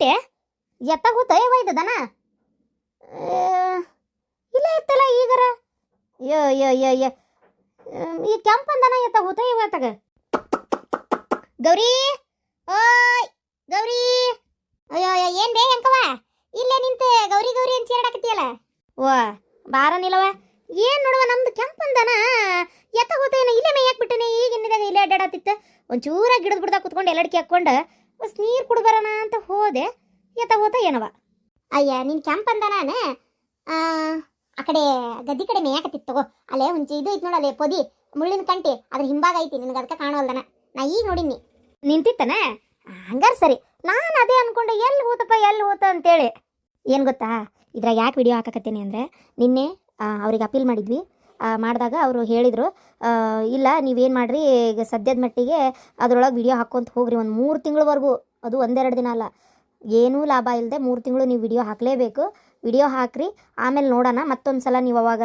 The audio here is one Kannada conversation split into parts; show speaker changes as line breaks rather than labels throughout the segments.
ಬಿಟ್ಟೆ ಎತ್ತ ಹೋತಯವ ಇದು ದನ ಇಲ್ಲ ಇತ್ತಲ್ಲ ಈಗರ ಯೋ ಯೋ ಯೋ ಯೋ ಈ ಕೆಂಪನ್ ದನ ಎತ್ತ ಹೋತಯವ ತಗ ಗೌರಿ ಓಯ್ ಗೌರಿ ಅಯ್ಯೋ ಏನ್ ಬೇ ಹೆಂಕವ ಇಲ್ಲೇ ನಿಂತೆ ಗೌರಿ ಗೌರಿ ಅಂತ ಚೇಡಾಕತ್ತಿಯಲ್ಲ ಓ ಬಾರ ನಿಲ್ಲವ ಏನ್ ನೋಡುವ ನಮ್ದು ಕೆಂಪಂದನ ಎತ್ತ ಹೋತೇನ ಇಲ್ಲೇ ಮೇಯಕ್ ಬಿಟ್ಟನೆ ಈಗ ಇನ್ನಿದಾಗ ಇಲ್ಲೇ ಅಡ್ಡಾಡತ್ತಿತ್ತ ಒಂಚೂರ ಗಿಡದ ಬಿಡ್ದಾಗ ಕುತ್ಕೊಂಡು ಎಲ್ಲಡಿಕೆ ಹಾಕ್ಕೊಂಡು ಬಸ್ ನೀರು ಕುಡ್ಬರೋಣ ಅಂತ ಹೋದೆ ಎತ್ತ ಹೋತ ಏನವ ಅಯ್ಯ ನಿನ್ ಕೆಂಪಂದನ ಆ ಕಡೆ ಗದ್ದಿ ಕಡೆ ಮೇಯಾಕತ್ತಿತ್ತು ತಗೋ ಅಲ್ಲೇ ಒಂಚಿ ಇದು ಐತಿ ನೋಡಲ್ಲೇ ಪೊದಿ ಮುಳ್ಳಿನ ಕಂಟಿ ಅದ್ರ ಹಿಂಭಾಗ ಐತಿ ನಿನಗೆ ಅದಕ್ಕೆ ಕಾಣವಲ್ದನ ನಾ ಈಗ ನೋಡಿನಿ ನಿಂತಿತ್ತನ ಹಂಗಾರ ಸರಿ ನಾನು ಅದೇ ಅನ್ಕೊಂಡೆ ಎಲ್ಲಿ ಹೋತ ಅಂತೇಳಿ ಏನು ಗೊತ್ತಾ ಇದ್ರಾಗ ಯಾಕೆ ವಿಡಿಯೋ ಹಾಕಕತ್ತೀನಿ ಅಂದರೆ ನಿನ್ನೆ ಅವ್ರಿಗೆ ಅಪೀಲ್ ಮಾಡಿದ್ವಿ ಮಾಡಿದಾಗ ಅವರು ಹೇಳಿದರು ಇಲ್ಲ ನೀವೇನು ಮಾಡಿರಿ ಈಗ ಸದ್ಯದ ಮಟ್ಟಿಗೆ ಅದರೊಳಗೆ ವಿಡಿಯೋ ಹಾಕ್ಕೊಂತ ಹೋಗ್ರಿ ಒಂದು 3 ತಿಂಗಳವರೆಗೂ ಅದು 1-2 ದಿನ ಅಲ್ಲ ಏನೂ ಲಾಭ ಇಲ್ಲದೆ 3 ತಿಂಗಳು ನೀವು ವಿಡಿಯೋ ಹಾಕಲೇಬೇಕು ವಿಡಿಯೋ ಹಾಕ್ರಿ ಆಮೇಲೆ ನೋಡೋಣ ಮತ್ತೊಂದು ಸಲ ನೀವು ಅವಾಗ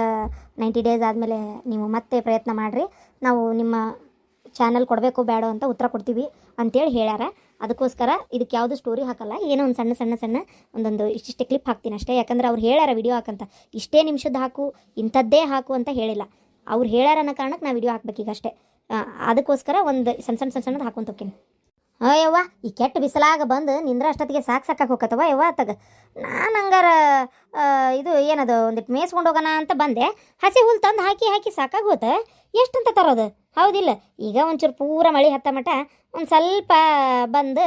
90 ಡೇಸ್ ಆದಮೇಲೆ ನೀವು ಮತ್ತೆ ಪ್ರಯತ್ನ ಮಾಡಿರಿ ನಾವು ನಿಮ್ಮ ಚಾನಲ್ ಕೊಡಬೇಕು ಬೇಡ ಅಂತ ಉತ್ತರ ಕೊಡ್ತೀವಿ ಅಂತೇಳಿ ಹೇಳ್ಯಾರ ಅದಕ್ಕೋಸ್ಕರ ಇದಕ್ಕೆ ಯಾವುದು ಸ್ಟೋರಿ ಹಾಕಲ್ಲ ಏನೋ ಒಂದು ಸಣ್ಣ ಒಂದೊಂದು ಇಷ್ಟಿಷ್ಟೇ ಕ್ಲಿಪ್ ಹಾಕ್ತೀನಿ ಅಷ್ಟೇ ಯಾಕಂದ್ರೆ ಅವ್ರು ಹೇಳ್ಯಾರ ವಿಡಿಯೋ ಹಾಕಂತ ಇಷ್ಟೇ ನಿಮಿಷದ ಹಾಕು ಇಂಥದ್ದೇ ಹಾಕು ಅಂತ ಹೇಳಿಲ್ಲ ಅವ್ರು ಹೇಳ್ಯಾರ ಅನ್ನೋ ಕಾರಣಕ್ಕೆ ನಾ ವಿಡಿಯೋ ಹಾಕ್ಬೇಕೀಗ ಅಷ್ಟೇ ಅದಕ್ಕೋಸ್ಕರ ಒಂದು ಸಣ್ಣದು ಹಾಕೊಂತ ಹೋಗ್ತೀನಿ ಅಯ್ಯವ್ವ ಈ ಕೆಟ್ಟ ಬಿಸಿಲಾಗ ಬಂದು ನಿಂದ್ರ ಅಷ್ಟೊತ್ತಿಗೆ ಸಾಕಾಗಿ ಹೋಗತ್ತವ ಯವ್ವ ತಗ ನಾನು ಹಂಗಾರ ಇದು ಏನದು ಒಂದಿಟ್ಟು ಮೇಯಿಸ್ಕೊಂಡು ಹೋಗೋಣ ಅಂತ ಬಂದೆ ಹಸಿ ಹುಲ್ ತಂದು ಹಾಕಿ ಸಾಕಾಗಿ ಹೋತ ಎಷ್ಟಂತ ತರೋದು ಹೌದಿಲ್ಲ ಈಗ ಒಂಚೂರು ಪೂರ ಮಳೆ ಹತ್ತ ಮಟ ಒಂದು ಸ್ವಲ್ಪ ಬಂದು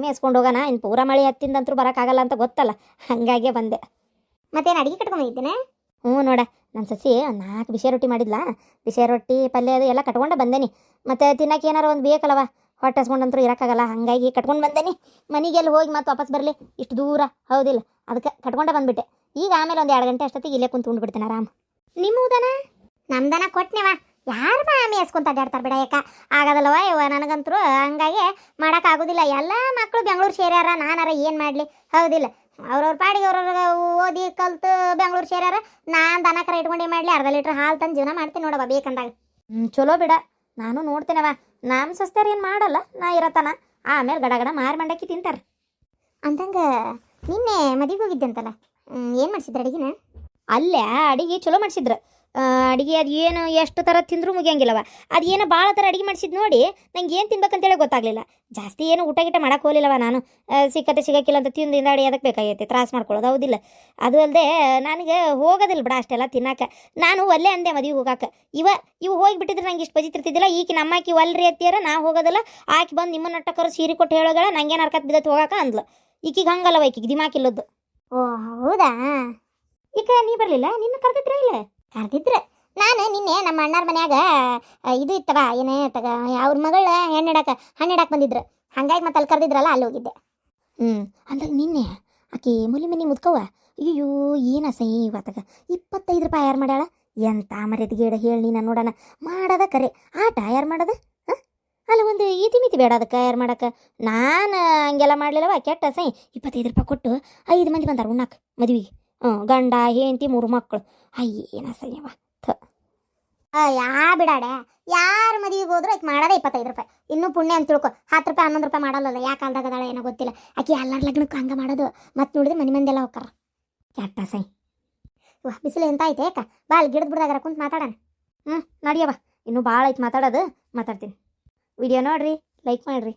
ಮೇಯಿಸ್ಕೊಂಡು ಹೋಗೋಣ ಇನ್ನು ಪೂರ ಮಳೆ ಹತ್ತಿಂದಂತರೂ ಬರೋಕ್ಕಾಗಲ್ಲ ಅಂತ ಗೊತ್ತಲ್ಲ ಹಾಗಾಗೆ ಬಂದೆ ಮತ್ತೇನು ಅಡುಗೆ ಕಟ್ಕೊಂಡಿದ್ದೇನೆ ಹ್ಞೂ ನೋಡ ನನ್ನ ಸಸಿ 4 ಬಿಸಿ ರೊಟ್ಟಿ ಮಾಡಿದ್ಲಾ ಬಿಸಿ ರೊಟ್ಟಿ ಪಲ್ಯ ಅದು ಎಲ್ಲ ಕಟ್ಕೊಂಡು ಬಂದೇನಿ ಮತ್ತು ತಿನ್ನಕ್ಕೆ ಏನಾರು ಒಂದು ಬೇಕಲ್ಲವ ಹೊಟ್ಟೆ ಹಸ್ಕೊಂಡಂತರೂ ಇರೋಕ್ಕಾಗಲ್ಲ ಹಾಗಾಗಿ ಕಟ್ಕೊಂಡು ಬಂದೇನಿ ಮನೆಗೆಲ್ಲಿ ಹೋಗಿ ಮತ್ತೆ ವಾಪಸ್ ಬರಲಿ ಇಷ್ಟು ದೂರ ಹೌದಿಲ್ಲ ಅದಕ್ಕೆ ಕಟ್ಕೊಂಡೆ ಬಂದುಬಿಟ್ಟೆ ಈಗ ಆಮೇಲೆ ಒಂದು 2 ಗಂಟೆ ಅಷ್ಟೊತ್ತಿಗೆ ಇಲ್ಲೇ ಕುಂತು ಉಂಡ್ಬಿಡ್ತೇನೆ ಆರಾಮ್ ನಿಮ್ಮದನ ನಮ್ದನ ಕೊಟ್ಟನೆವ ಯಾರು ಮೇಯಿಸ್ಕೊಂತ ಅಡ್ಡಾಡ್ತಾರೆ ಬಿಡ ಯಾಕ ಆಗೋದಲ್ಲವ ಇವ ನನಗಂತರೂ ಹಂಗಾಗಿ ಮಾಡೋಕ್ಕಾಗೋದಿಲ್ಲ ಎಲ್ಲ ಮಕ್ಕಳು ಬೆಂಗಳೂರು ಸೇರ್ಯಾರ ನಾನಾರ ಏನು ಮಾಡಲಿ ಹೌದಿಲ್ಲ ಅವ್ರವ್ರ ಪಾಡಿಗೆ ಅವ್ರವ್ರ ಓದಿ ಕಲ್ತು ಬೆಂಗಳೂರು ಸೇರ್ಯಾರ ನಾನು ದನ ಕರ ಇಟ್ಕೊಂಡೇ ಮಾಡಲಿ ಅರ್ಧ ಲೀಟ್ರ್ ಹಾಲು ತಂದು ಜೀವನ ಮಾಡ್ತೀನಿ ನೋಡವ ಬೇಕಂದಾಗ ಚಲೋ ಬಿಡ ನಾನು ನೋಡ್ತೇನವ ನಮ್ಮ ಸಸ್ತಾರ ಏನು ಮಾಡಲ್ಲ ನಾ ಇರತನ ಆಮೇಲೆ ಗಡ ಮಾರಿ ಮಂಡಕ್ಕಿ ತಿಂತಾರೆ ಅಂದಂಗೆ ನಿನ್ನೆ ಮದುವೆಗೆ ಹೋಗಿದ್ದೆ ಅಂತಲ್ಲ ಏನು ಮಾಡಿಸಿದ್ರು ಅಡುಗೆನ ಅಲ್ಲೇ ಅಡುಗೆ ಚಲೋ ಮಾಡಿಸಿದ್ರು ಅಡುಗೆ ಅದು ಏನು ಎಷ್ಟು ಥರ ತಿಂದರೂ ಮುಗಿಯಂಗಿಲ್ಲವ ಅದು ಏನೋ ಭಾಳ ಥರ ಅಡುಗೆ ಮಾಡಿಸಿದ್ದು ನೋಡಿ ನಂಗೆ ಏನು ತಿನ್ಬೇಕಂತೇಳಿ ಗೊತ್ತಾಗಲಿಲ್ಲ ಜಾಸ್ತಿ ಏನು ಊಟ ಮಾಡಕ್ಕೆ ಹೋಗಲಿಲ್ಲವ ನಾನು ಸಿಗಕ್ಕಿಲ್ಲ ಅಂತ ತಿಂದಿಂದ ಅಡಿ ಅದಕ್ಕೆ ಬೇಕಾಗೈತೆ ತ್ರಾಸ ಮಾಡ್ಕೊಳ್ಳೋದು ಹೌದಿಲ್ಲ ಅದು ಅಲ್ಲದೆ ನನಗೆ ಹೋಗೋದಿಲ್ಲ ಬಿಡ ಅಷ್ಟೆಲ್ಲ ತಿನ್ನಕ್ಕೆ ನಾನು ಒಲ್ಲೆ ಅಂದೆ ಮದುವೆ ಹೋಗಾಕೆ ಇವು ಹೋಗಿಬಿಟ್ಟಿದ್ರೆ ನಂಗೆ ಇಷ್ಟು ಬಜಿತಿರ್ತಿದ್ದಿಲ್ಲ ಈಕಿ ನಮ್ಮಾಕಿ ಒಲ್ರಿ ಅತ್ತಿಯಾರ ನಾ ಹೋಗೋದಿಲ್ಲ ಆಕಿ ಬಂದು ನಿಮ್ಮ ನಟ್ಟಕರು ಸೀರೆ ಕೊಟ್ಟು ಹೇಳೋಗಳ ನಂಗೇನು ಹರ್ಕತ್ ಬಿದ್ದತ್ತು ಹೋಗಾಕ ಅಂದ್ಲು ಈಕಿಗೆ ಹಂಗಲ್ಲವ ಈಕಿಗೆ ದಿಮಾಕಿಲ್ಲದ್ದು ಓ ಹೌದಾ ಈಗ ನೀ ಬರಲಿಲ್ಲ ನಿನ್ನ ಕರೆದಿದ್ರ ಇಲ್ಲ ಕರೆದಿದ್ರೆ ನಾನು ನಿನ್ನೆ ನಮ್ಮ ಅಣ್ಣಾರ ಮನ್ಯಾಗ ಇದು ಇತ್ತವ ಏನೇ ತಗ ಅವ್ರ ಮಗಳ ಹಣ್ಣಿಡಕ್ಕೆ ಬಂದಿದ್ರು ಹಂಗಾಗಿ ಮತ್ತೆ ಅಲ್ಲಿ ಕರೆದಿದ್ರಲ್ಲ ಅಲ್ಲಿ ಹೋಗಿದ್ದೆ ಅಂದಾಗ ನಿನ್ನೆ ಆಕಿ ಮುಲಿ ಮುದ್ಕವ್ವ ಅಯ್ಯೋ ಏನ ಸೈ ಇವತ್ತಾಗ 25 ರೂಪಾಯಿ ಯಾರು ಮಾಡ್ಯಾಳ ಎಂತ ಮರ್ಯಾದಿಗೆ ಹೇಳಿ ನೀನು ನೋಡೋಣ ಮಾಡೋದ ಕರೆ ಆಟ ಯಾರು ಮಾಡೋದು ಅಲ್ಲ ಒಂದು ಮಿತಿ ಬೇಡ ಅದಕ್ಕೆ ಯಾರು ಮಾಡಕ್ಕೆ ನಾನು ಹಂಗೆಲ್ಲ ಮಾಡಲಿಲ್ಲವ ಕೆಟ್ಟ ಸೈ 25 ರೂಪಾಯಿ ಕೊಟ್ಟು 5 ಮಂದಿ ಬಂದಾರ ಉಣ್ಣಾಕ ಮದುವೆಗೆ ಗಂಡ ಹೆಂಡತಿ 3 ಮಕ್ಕಳು ಏನ ಸೈಯವ ಬಿಡಾಡೆ ಯಾರು ಮದುವೆಗೆ ಹೋದ್ರು ಆಕೆ ಮಾಡೋದೇ 25 ರೂಪಾಯಿ ಇನ್ನೂ ಪುಣ್ಯ ಅಂತ ತಿಳ್ಕೊ 10 ರೂಪಾಯಿ 11 ರೂಪಾಯಿ ಮಾಡಲ್ಲ ಯಾ ಕಾಲದಾಗ ಅದಾಳ ಏನೋ ಗೊತ್ತಿಲ್ಲ ಆಕೆ ಎಲ್ಲರ ಲಗ್ನಕ್ಕೆ ಹಂಗೆ ಮಾಡೋದು ಮತ್ತೆ ನೋಡಿದ್ರೆ ಮಂದೆಲ್ಲ ಹೋಗ್ತಾರ ಕೆಟ್ಟ ಸೈ ಬಿಸಿಲು ಎಂತ ಐತೆ ಯಾಕ ಬಾ ಅಲ್ಲಿ ಗಿಡದ ಬಿಡ್ದಾಗಾರ ಕುಂತು ಮಾತಾಡೋಣ ನಡಿಯವ ಇನ್ನೂ ಭಾಳ ಐತೆ ಮಾತಾಡೋದು ಮಾತಾಡ್ತೀನಿ ವಿಡಿಯೋ ನೋಡ್ರಿ ಲೈಕ್ ಮಾಡಿರಿ